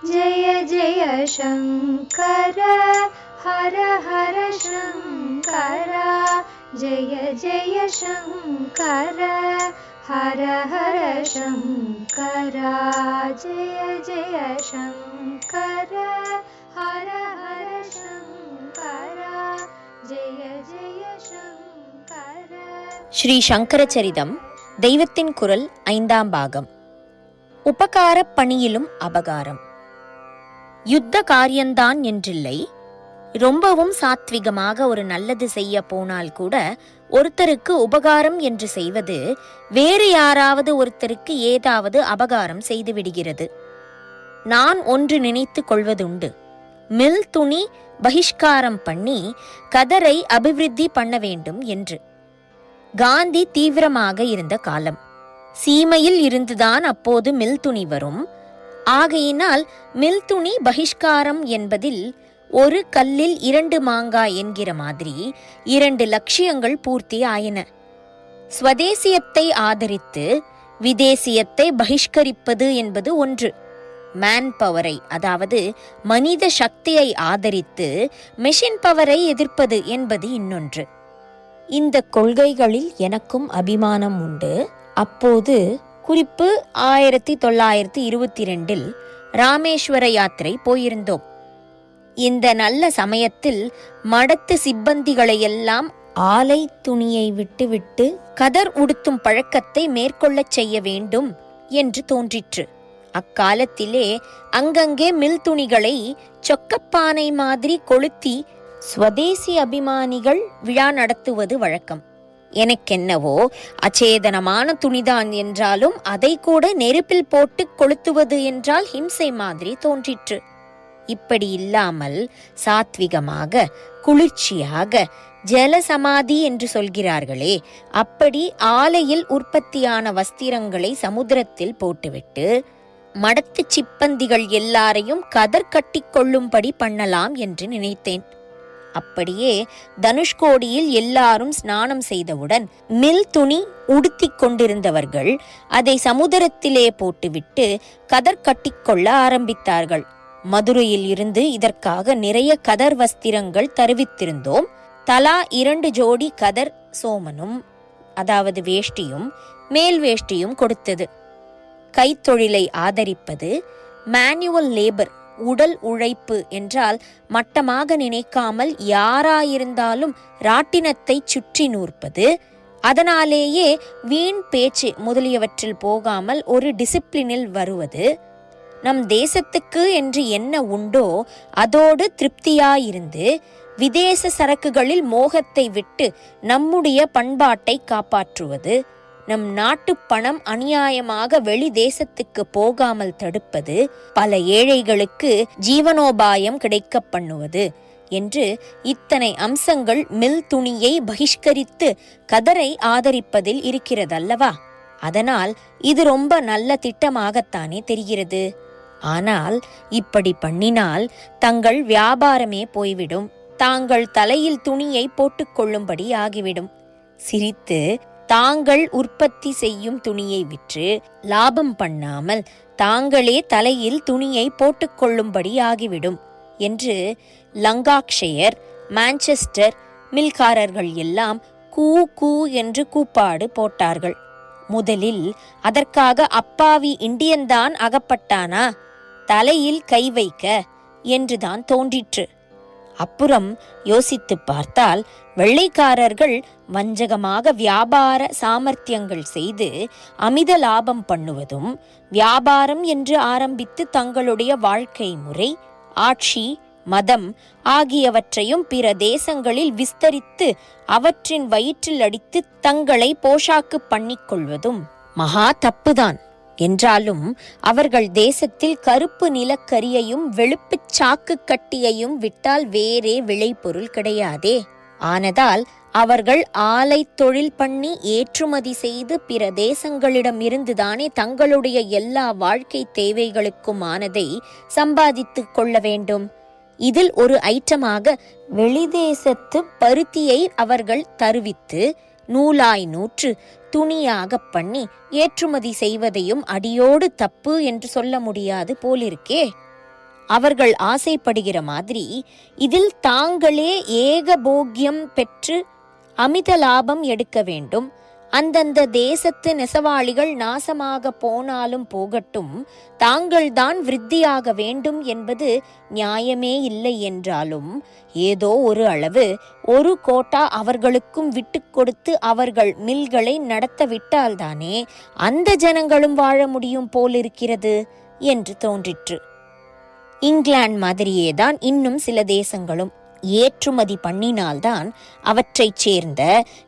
जय जय शङ्कर हर हर शङ्कर जय जय शङ्कर हर हर शङ्कर जय जय शङ्कर हर हर शङ्कर जय जय शङ्कर. ஸ்ரீ சங்கரச்சரிதம் தெய்வத்தின் குரல் 5ஆம் பாகம். உபகாரப் பணியிலும் அபகாரம். யுத்த காரியந்தான் என்றில்லை, ரொம்பவும் சாத்விகமாக ஒரு நல்லது செய்ய போனால் கூட ஒருத்தருக்கு உபகாரம் என்று செய்வது வேறு யாராவது ஒருத்தருக்கு ஏதாவது அபகாரம் செய்து விடுகிறது. நான் ஒன்று நினைத்து கொள்வதுண்டு, மில் துணி பகிஷ்காரம் பண்ணி கதரை அபிவிருத்தி பண்ண வேண்டும் என்று. காந்தி தீவிரமாக இருந்த காலம், சீமையில் இருந்துதான் அப்போது மில் துணி வரும். ஆகையினால் மில் துணி பகிஷ்காரம் என்பதில் ஒரு கல்லில் 2 மாங்காய் என்கிற மாதிரி 2 லட்சியங்கள் பூர்த்தி ஆயின. ஸ்வதேசியத்தை ஆதரித்து விதேசியத்தை பகிஷ்கரிப்பது என்பது ஒன்று, மேன் பவரை அதாவது மனித சக்தியை ஆதரித்து மெஷின் பவரை எதிர்ப்பது என்பது இன்னொன்று. இந்த கொள்கைகளில் எனக்கும் அபிமானம் உண்டு. அப்போது குறிப்பு 1922 ராமேஸ்வர யாத்திரை போயிருந்தோம். இந்த நல்ல சமயத்தில் மடத்து சிப்பந்திகளையெல்லாம் ஆலை துணியை விட்டுவிட்டு கதர் உடுத்தும் பழக்கத்தை மேற்கொள்ளச் செய்ய வேண்டும் என்று தோன்றிற்று. அக்காலத்திலே அங்கங்கே மில் துணிகளை சொக்கப்பானை மாதிரி கொளுத்தி ஸ்வதேசி அபிமானிகள் விழா நடத்துவது வழக்கம். எனக்கென்னவோ அச்சேதனமான துணிதான் என்றாலும் அதை கூட நெருப்பில் போட்டு கொளுத்துவது என்றால் ஹிம்சை மாதிரி தோன்றிற்று. இப்படி இல்லாமல் சாத்விகமாக குளிர்ச்சியாக ஜலசமாதி என்று சொல்கிறார்களே, அப்படி ஆலையில் உற்பத்தியான வஸ்திரங்களை சமுத்திரத்தில் போட்டுவிட்டு மடத்து சிப்பந்திகள் எல்லாரையும் கதர் கட்டி கொள்ளும்படி பண்ணலாம் என்று நினைத்தேன். அப்படியே தனுஷ்கோடியில் எல்லாரும் ஸ்நானம் செய்தவுடன் மில் துணி உடுத்தி கொண்டிருந்தவர்கள் அதை சமுத்திரத்திலே போட்டுவிட்டு கதர் கட்டிக்கொள்ள ஆரம்பித்தார்கள். மதுரையில் இருந்து இதற்காக நிறைய கதர் வஸ்திரங்கள் தருவித்திருந்தோம். தலா 2 ஜோடி கதர் சோமனும் அதாவது வேஷ்டியும் மேல் வேஷ்டியும் கொடுத்தது. கைத்தொழிலை ஆதரிப்பது, மேனுவல் லேபர் உடல் உழைப்பு என்றால் மட்டமாக நினைக்காமல் யாராயிருந்தாலும் ராட்டினத்தை சுற்றி நூற்பது, அதனாலேயே வீண் பேச்சு முதலியவற்றில் போகாமல் ஒரு டிசிப்ளினில் வருவது, நம் தேசத்துக்கு என்று என்ன உண்டோ அதோடு திருப்தியாயிருந்து விதேச சரக்குகளில் மோகத்தை விட்டு நம்முடைய பண்பாட்டை காப்பாற்றுவது, நம் நாட்டு பணம் அநியாயமாக வெளி தேசத்துக்கு போகாமல் தடுப்பது, பல ஏழைகளுக்கு ஜீவனோபாயம் கிடைக்க பண்ணுவது என்று இத்தனை அம்சங்கள் மில் துணியை பகிஷ்கரித்து கதரை ஆதரிப்பதில் இருக்கிறதல்லவா? அதனால் இது ரொம்ப நல்ல திட்டமாகத்தானே தெரிகிறது. ஆனால் இப்படி பண்ணினால் தங்கள் வியாபாரமே போய்விடும், தாங்கள் தலையில் துணியை போட்டுக்கொள்ளும்படி ஆகிவிடும். சிரித்து தாங்கள் உற்பத்தி செய்யும் துணியை விற்று லாபம் பண்ணாமல் தாங்களே தலையில் துணியை போட்டுக்கொள்ளும்படி ஆகிவிடும் என்று லங்காக்ஷயர், மான்செஸ்டர் மில்காரர்கள் எல்லாம் கூ கூ என்று கூப்பாடு போட்டார்கள். முதலில் அதற்காக அப்பாவி இண்டியன்தான் அகப்பட்டானா, தலையில் கை வைக்க என்றுதான் தோன்றிற்று. அப்புறம் யோசித்து பார்த்தால் வெள்ளைக்காரர்கள் வஞ்சகமாக வியாபார சாமர்த்தியங்கள் செய்து அமித லாபம் பண்ணுவதும், வியாபாரம் என்று ஆரம்பித்து தங்களுடைய வாழ்க்கை முறை, ஆட்சி, மதம் ஆகியவற்றையும் பிற தேசங்களில் விஸ்தரித்து அவற்றின் வயிற்றில் அடித்து தங்களை போஷாக்கு பண்ணிக்கொள்வதும் மகா தப்புதான். என்றாலும் அவர்கள் தேசத்தில் கருப்பு நிலக்கரியையும் வெளுப்புச் சாக்கு கட்டியையும் விட்டால் வேறே விளைபொருள் கிடையாதே. ஆனதால் அவர்கள் ஆலை தொழில் பண்ணி ஏற்றுமதி செய்து பிற தேசங்களிடம் இருந்துதானே தங்களுடைய எல்லா வாழ்க்கை தேவைகளுக்கும் ஆனதை சம்பாதித்துக் கொள்ள வேண்டும். இதில் ஒரு ஐட்டமாக வெளிதேசத்து பருத்தியை அவர்கள் தருவித்து நூலாய் நூற்று துணியாக பண்ணி ஏற்றுமதி செய்வதையும் அடியோடு தப்பு என்று சொல்ல முடியாது போலிருக்கே. அவர்கள் ஆசைப்படுகிற மாதிரி இதில் தாங்களே ஏகபோக்கியம் பெற்று அமித லாபம் எடுக்க வேண்டும். அந்தந்த தேசத்து நெசவாளிகள் நாசமாக போனாலும் போகட்டும், தாங்கள்தான் விருத்தியாக வேண்டும் என்பது நியாயமே இல்லை என்றாலும், ஏதோ ஒரு அளவு ஒரு கோட்டா அவர்களுக்கும் விட்டு கொடுத்து அவர்கள் மில்களை நடத்த விட்டால்தானே அந்த ஜனங்களும் வாழ முடியும் போலிருக்கிறது என்று தோன்றிற்று. இங்கிலாந்து மாதிரியேதான் இன்னும் சில தேசங்களும் ஏற்றுமதி பண்ணினால்தான் அவற்றைச் சேர்ந்த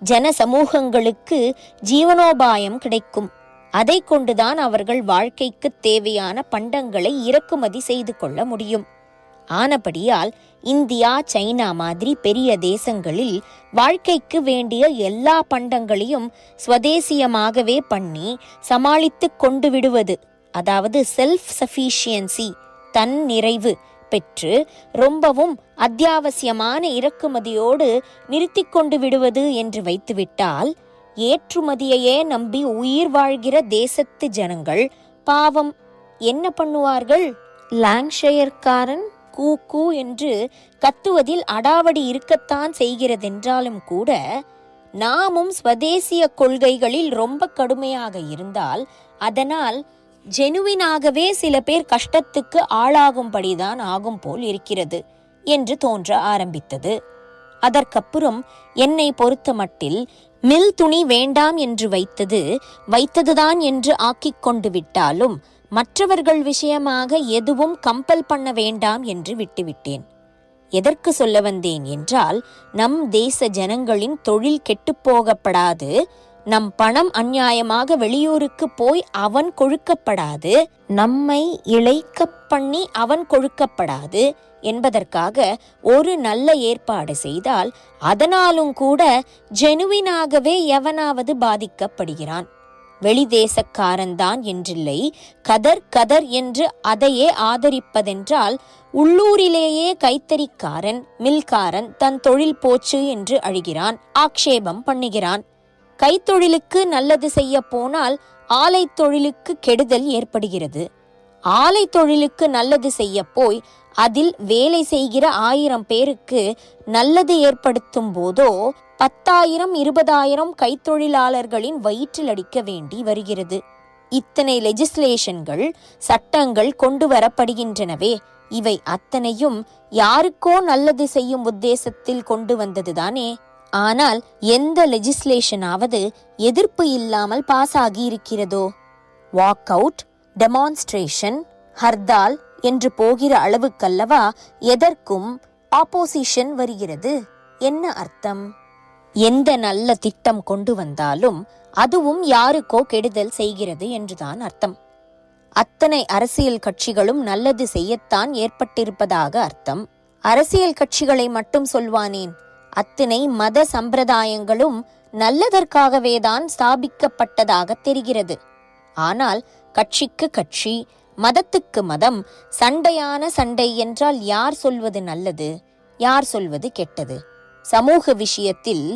ஜன சமூகங்களுக்கு ஜீவனோபாயம் கிடைக்கும். அதை கொண்டுதான் அவர்கள் வாழ்க்கைக்கு தேவையான பண்டங்களை இறக்குமதி செய்து கொள்ள முடியும். ஆனபடியால் இந்தியா, சைனா மாதிரி பெரிய தேசங்களில் வாழ்க்கைக்கு வேண்டிய எல்லா பண்டங்களையும் ஸ்வதேசியமாகவே பண்ணி சமாளித்து கொண்டு விடுவது, அதாவது செல்ஃப் சஃபிஷியன்சி, தன் நிறைவு பெற்று ரொம்பவும் அத்தியாவசியமான இறக்குமதியோடு நிறுத்தி கொண்டு விடுவது என்று வைத்துவிட்டால், ஏற்றுமதியையே நம்பி உயிர் வாழ்கிற தேசத்து ஜனங்கள் பாவம் என்ன பண்ணுவார்கள்? லாங்ஷயர்காரன் கூ கூ என்று கத்துவதில் அடாவடி இருக்கத்தான் செய்கிறதென்றாலும் கூட, நாமும் ஸ்வதேசிய கொள்கைகளில் ரொம்ப கடுமையாக இருந்தால் அதனால் ஜெனுவினாகவே சில பேர் கஷ்டத்துக்கு ஆளாகும்படிதான் ஆகும் போல் இருக்கிறது என்று தோன்ற ஆரம்பித்தது. அதற்கப்புறம் என்னை பொறுத்த மட்டில் மில் துணி வேண்டாம் என்று வைத்ததுதான் என்று ஆக்கிக் கொண்டு விட்டாலும் மற்றவர்கள் விஷயமாக எதுவும் கம்பல் பண்ண வேண்டாம் என்று விட்டுவிட்டேன். எதற்கு சொல்ல வந்தேன் என்றால், நம் தேச ஜனங்களின் தொழில் கெட்டுப்போகப்படாது, நம் பணம் அநியாயமாக வெளியூருக்கு போய் அவன் கொழுக்கப்படாது, நம்மை இழைக்க பண்ணி அவன் கொழுக்கப்படாது என்பதற்காக ஒரு நல்ல ஏற்பாடு செய்தால் அதனாலும் கூட ஜெனுவினாகவே எவனாவது பாதிக்கப்படுகிறான். வெளிதேசக்காரன்தான் என்றில்லை, கதர் கதர் என்று அதையே ஆதரிப்பதென்றால் உள்ளூரிலேயே கைத்தறிக்காரன், மில்காரன் தன் தொழில் போச்சு என்று அழுகிறான், ஆக்ஷேபம் பண்ணுகிறான். கைத்தொழிலுக்கு நல்லது செய்ய போனால் ஆலை தொழிலுக்கு கெடுதல் ஏற்படுகிறது. ஆலை தொழிலுக்கு நல்லது செய்ய போய் அதில் வேலை செய்கிற 1000 பேருக்கு நல்லது ஏற்படுத்தும் போதோ 10,000 20,000 கைத்தொழிலாளர்களின் வயிற்றில் அடிக்க வேண்டி வருகிறது. இத்தனை லெஜிஸ்லேஷன்கள், சட்டங்கள் கொண்டு வரப்படுகின்றனவே, இவை அத்தனையும் யாருக்கோ நல்லது செய்யும் உத்தேசத்தில் கொண்டு வந்ததுதானே. ஆனால் எந்த லெஜிஸ்லேஷனாவது எதிர்ப்பு இல்லாமல் பாஸ் ஆகி இருக்கிறதோ? வாக் அவுட், டெமான்ஸ்ட்ரேஷன், ஹர்தால் என்று போகிற அளவுக்கல்லவா எதற்கும் ஆப்போசிஷன் வருகிறது. என்ன அர்த்தம்? எந்த நல்ல திட்டம் கொண்டு வந்தாலும் அதுவும் யாருக்கோ கெடுதல் செய்கிறது என்றுதான் அர்த்தம். அத்தனை அரசியல் கட்சிகளும் நல்லது செய்யத்தான் ஏற்பட்டிருப்பதாக அர்த்தம். அரசியல் கட்சிகளை மட்டும் சொல்வானேன், அத்தனை மத சம்பிரதாயங்களும் நல்லதற்காகவேதான் ஸ்தாபிக்கப்பட்டதாக தெரிகிறது. ஆனால் கட்சிக்கு கட்சி, மதத்துக்கு மதம் சண்டையான சண்டை என்றால் யார் சொல்வது நல்லது, யார் சொல்வது கெட்டது? சமூக விஷயத்தில்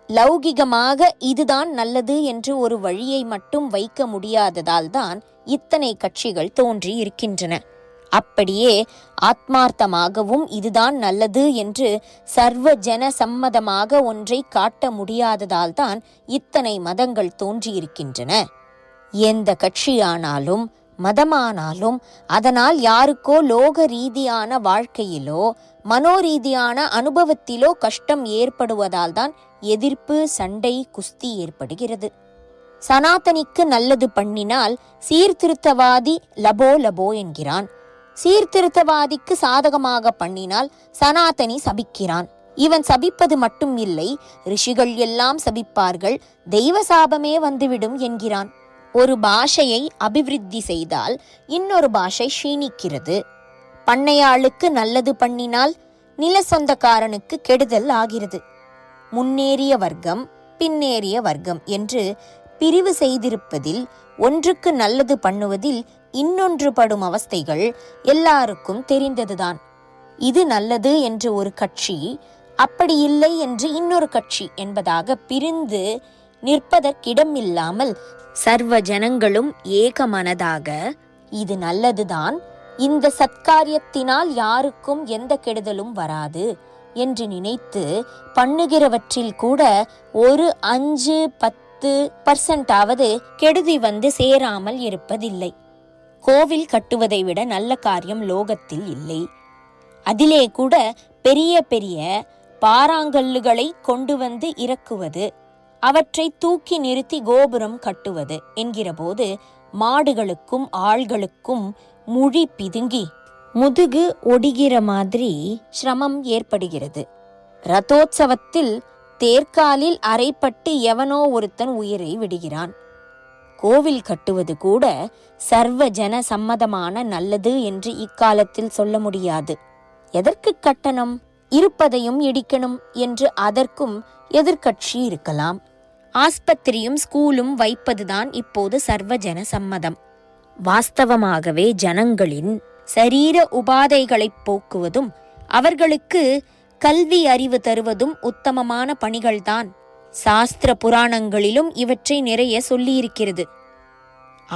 லௌகிகமாக இதுதான் நல்லது என்று ஒரு வழியை மட்டும் வைக்க முடியாததால் தான் இத்தனை கட்சிகள் தோன்றி இருக்கின்றன. அப்படியே ஆத்மார்த்தமாகவும் இதுதான் நல்லது என்று சர்வ ஜன சம்மதமாக ஒன்றை காட்ட முடியாததால் தான் இத்தனை மதங்கள் தோன்றியிருக்கின்றன. எந்த கட்சியானாலும் மதமானாலும் அதனால் யாருக்கோ லோக ரீதியான வாழ்க்கையிலோ மனோரீதியான அனுபவத்திலோ கஷ்டம் ஏற்படுவதால் தான் எதிர்ப்பு, சண்டை, குஸ்தி ஏற்படுகிறது. சனாதனிக்கு நல்லது பண்ணினால் சீர்திருத்தவாதி லபோ லபோ என்கிறான். சீர்திருத்தவாதிக்கு சாதகமாக பண்ணினால் சனாதனி சபிக்கிறான். இவன் சபிப்பது மட்டும் இல்லை, ரிஷிகள் எல்லாம் சபிப்பார்கள், தெய்வ சாபமே வந்துவிடும் என்கிறான். ஒரு பாஷையை அபிவிருத்தி செய்தால் இன்னொரு பாஷை க்ஷீணிக்கிறது. பண்ணையாளுக்கு நல்லது பண்ணினால் நில சொந்தக்காரனுக்கு கெடுதல் ஆகிறது. முன்னேறிய வர்க்கம், பின்னேறிய வர்க்கம் என்று பிரிவு செய்திருப்பதில் ஒன்றுக்கு நல்லது பண்ணுவதில் இன்னொன்று படும் அவஸ்தைகள் எல்லாருக்கும் தெரிந்ததுதான். இது நல்லது என்று ஒரு கட்சி, அப்படி இல்லை என்று இன்னொரு கட்சி என்பதாக பிரிந்து நிற்பதற்கிடமில்லாமல் சர்வ ஜனங்களும் ஏக மனதாக இது நல்லதுதான், இந்த சத்காரியத்தினால் யாருக்கும் எந்த கெடுதலும் வராது என்று நினைத்து பண்ணுகிறவற்றில் கூட ஒரு 5-10% கெடுதி வந்து சேராமல் இருப்பதில்லை. கோவில் கட்டுவதை விட நல்ல காரியம் லோகத்தில் இல்லை. அதிலே கூட பெரிய பெரிய பாறாங்கல்லுகளை கொண்டு வந்து இறக்குவது, அவற்றை தூக்கி நிறுத்தி கோபுரம் கட்டுவது என்கிற போது மாடுகளுக்கும் ஆள்களுக்கும் முழி பிதுங்கி முதுகு ஒடிகிற மாதிரி சிரமம் ஏற்படுகிறது. ரதோத்சவத்தில் தேர்காலில் அரைப்பட்டு எவனோ ஒருத்தன் உயிரை விடுகிறான். கோவில் கட்டுவது கூட சர்வ ஜன சம்மதமான நல்லது என்று இக்காலத்தில் சொல்ல முடியாது. எதற்கு கட்டணம்? இருப்பதையும் இடிக்கணும் என்று அதற்கும் எதிர்க்கட்சி இருக்கலாம். ஆஸ்பத்திரியும் ஸ்கூலும் வைப்பதுதான் இப்போது சர்வஜன சம்மதம். வாஸ்தவமாகவே ஜனங்களின் சரீர உபாதைகளை போக்குவதும் அவர்களுக்கு கல்வி அறிவு தருவதும் உத்தமமான பணிகள்தான். சாஸ்திர புராணங்களிலும் இவற்றை நிறைய சொல்லியிருக்கிறது.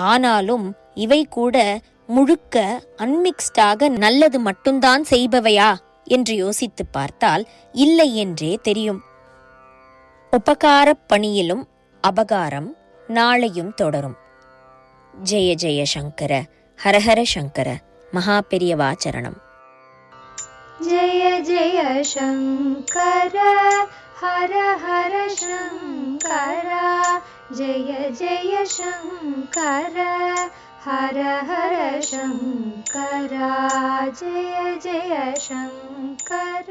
ஆனாலும் இவை கூட முழுக்க அன்மிக்ஸ்டாக நல்லது மட்டும்தான் செய்பவையா என்று யோசித்து பார்த்தால் இல்லை என்றே தெரியும். உபகாரப் பணியிலும் அபகாரம் நாளையும் தொடரும். ஜெய ஜெய சங்கர, ஹரஹர சங்கர, மகா பெரியவாச்சரணம். जय जय शङ्कर हर हर शङ्कर जय जय शङ्कर हर हर शङ्कर जय जय शङ्कर।